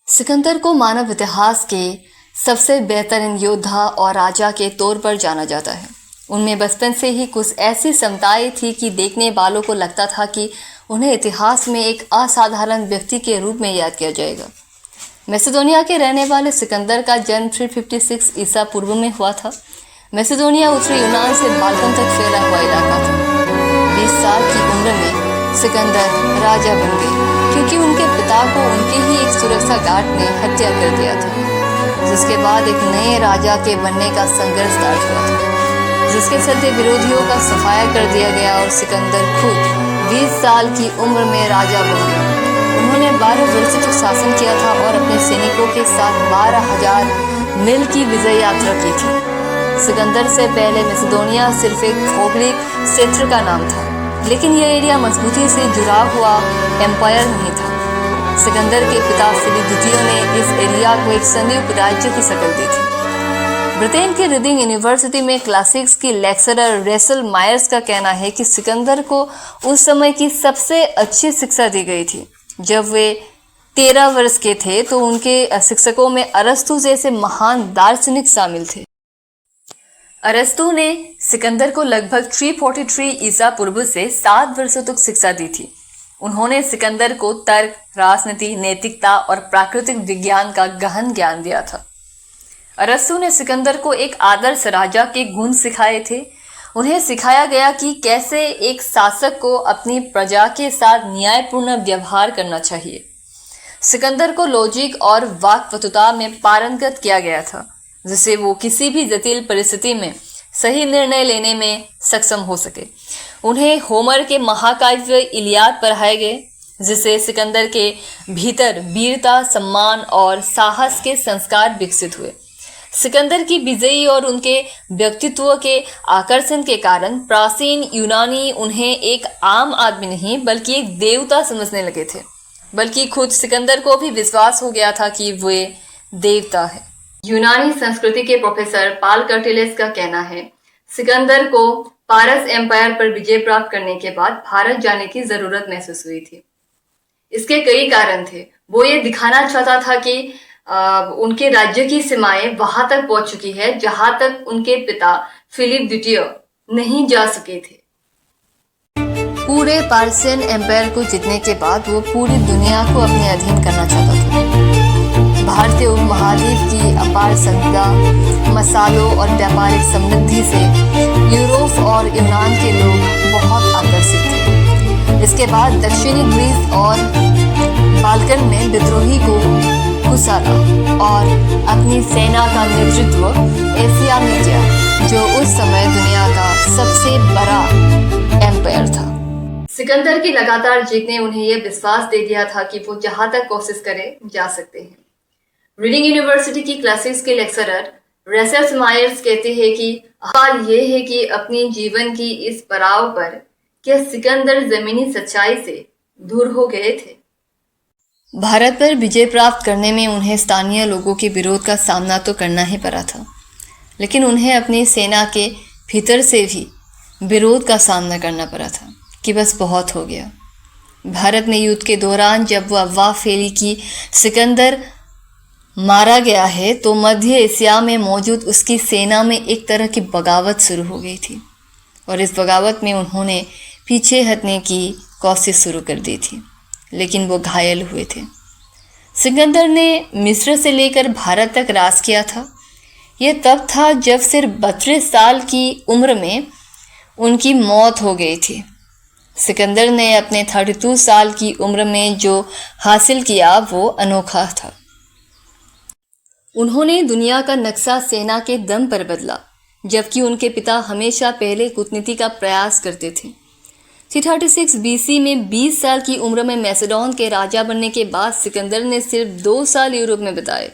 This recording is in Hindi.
सिकंदर को मानव इतिहास के सबसे बेहतरीन योद्धा और राजा के तौर पर जाना जाता है। उनमें बचपन से ही कुछ ऐसी क्षमताएं थी कि देखने वालों को लगता था कि उन्हें इतिहास में एक असाधारण व्यक्ति के रूप में याद किया जाएगा। मैसेडोनिया के रहने वाले सिकंदर का जन्म 356 ईसा पूर्व में हुआ था। मैसेडोनिया उत्तरी यूनान से बाल्कन तक फैला हुआ इलाका था। 20 साल की उम्र में सिकंदर राजा बन गए क्योंकि उनके पिता को उनके ही एक सुरक्षा गार्ड ने हत्या कर दिया था, जिसके बाद एक नए राजा के बनने का संघर्ष स्टार्ट हुआ था, जिसके चलते विरोधियों का सफाया कर दिया गया और सिकंदर खुद 20 साल की उम्र में राजा बन गए। उन्होंने 12 वर्ष तक शासन किया था और अपने सैनिकों के साथ 12,000 मील की विजय यात्रा की थी। सिकंदर से पहले मैसेडोनिया सिर्फ एक भौगोलिक क्षेत्र का नाम था, लेकिन यह एरिया मजबूती से जुड़ा हुआ एम्पायर नहीं था। सिकंदर के पिता फिलिप द्वितीय ने इस एरिया को एक संयुक्त राज्य की शक्ल दी थी। ब्रिटेन की रीडिंग यूनिवर्सिटी में क्लासिक्स की लेक्चरर रेचल मायर्स का कहना है कि सिकंदर को उस समय की सबसे अच्छी शिक्षा दी गई थी। जब वे 13 वर्ष के थे तो उनके शिक्षकों में अरस्तु जैसे महान दार्शनिक शामिल थे। अरस्तु ने सिकंदर को लगभग 343 ईसा पूर्व से 7 वर्षों तक शिक्षा दी थी। उन्होंने सिकंदर को तर्क, राजनीति, नैतिकता और प्राकृतिक विज्ञान का गहन ज्ञान दिया था। अरस्तु ने सिकंदर को एक आदर्श राजा के गुण सिखाए थे। उन्हें सिखाया गया कि कैसे एक शासक को अपनी प्रजा के साथ न्यायपूर्ण व्यवहार करना चाहिए। सिकंदर को लॉजिक और वाक्पटुता में पारंगत किया गया था, जिससे वो किसी भी जटिल परिस्थिति में सही निर्णय लेने में सक्षम हो सके। उन्हें होमर के महाकाव्य इलियाद पढ़ाए गए, जिससे सिकंदर के भीतर वीरता, सम्मान और साहस के संस्कार विकसित हुए। सिकंदर की विजयी और उनके व्यक्तित्व के आकर्षण के कारण प्राचीन यूनानी उन्हें एक आम आदमी नहीं बल्कि एक देवता समझने लगे थे। बल्कि खुद सिकंदर को भी विश्वास हो गया था कि वे देवता है। यूनानी संस्कृति के प्रोफेसर पाल कर्टिलेस का कहना है, सिकंदर को पारस एम्पायर पर विजय प्राप्त करने के बाद भारत जाने की जरूरत महसूस हुई थी। इसके कई कारण थे। वो ये दिखाना चाहता था कि उनके राज्य की सीमाएं वहां तक पहुंच चुकी है जहां तक उनके पिता फिलिप द्वितीय नहीं जा सके थे। पूरे पार्सियन एम्पायर को जीतने के बाद वो पूरी दुनिया को अपने अधीन करना चाहता था। भारतीय उपमहाद्वीप की अपार संपदा, मसालों और व्यापारिक समृद्धि से यूरोप और यूनान के लोग बहुत आकर्षित थे। इसके बाद दक्षिणी ग्रीस और बाल्कन में विद्रोही को कुसाला और अपनी सेना का नेतृत्व एशिया में किया, जो उस समय दुनिया का सबसे बड़ा एम्पायर था। सिकंदर की लगातार जीत ने उन्हें यह विश्वास दे दिया था कि वो जहां तक कोशिश करे जा सकते हैं। रीडिंग यूनिवर्सिटी की क्लासिक्स के लेक्चरर रेचल मायर्स कहते हैं कि हाल ये है कि अपनी जीवन की इस पड़ाव पर क्या सिकंदर जमीनी सच्चाई से दूर हो गए थे। भारत पर विजय प्राप्त करने में उन्हें स्थानीय लोगों के विरोध का सामना तो करना ही पड़ा था, लेकिन उन्हें अपनी सेना के भीतर से भी विरोध का सामना करना पड़ा था कि बस बहुत हो गया। भारत में युद्ध के दौरान जब वह अफवाह फैली कि सिकंदर मारा गया है, तो मध्य एशिया में मौजूद उसकी सेना में एक तरह की बगावत शुरू हो गई थी और इस बगावत में उन्होंने पीछे हटने की कोशिश शुरू कर दी थी, लेकिन वो घायल हुए थे। सिकंदर ने मिस्र से लेकर भारत तक राज किया था। यह तब था जब सिर्फ 32 साल की उम्र में उनकी मौत हो गई थी। सिकंदर ने अपने 32 साल की उम्र में जो हासिल किया वो अनोखा था। उन्होंने दुनिया का नक्शा सेना के दम पर बदला, जबकि उनके पिता हमेशा पहले कूटनीति का प्रयास करते थे। 336 बीसी में 20 साल की उम्र में मैसेडोन के राजा बनने के बाद सिकंदर ने सिर्फ 2 साल यूरोप में बिताए।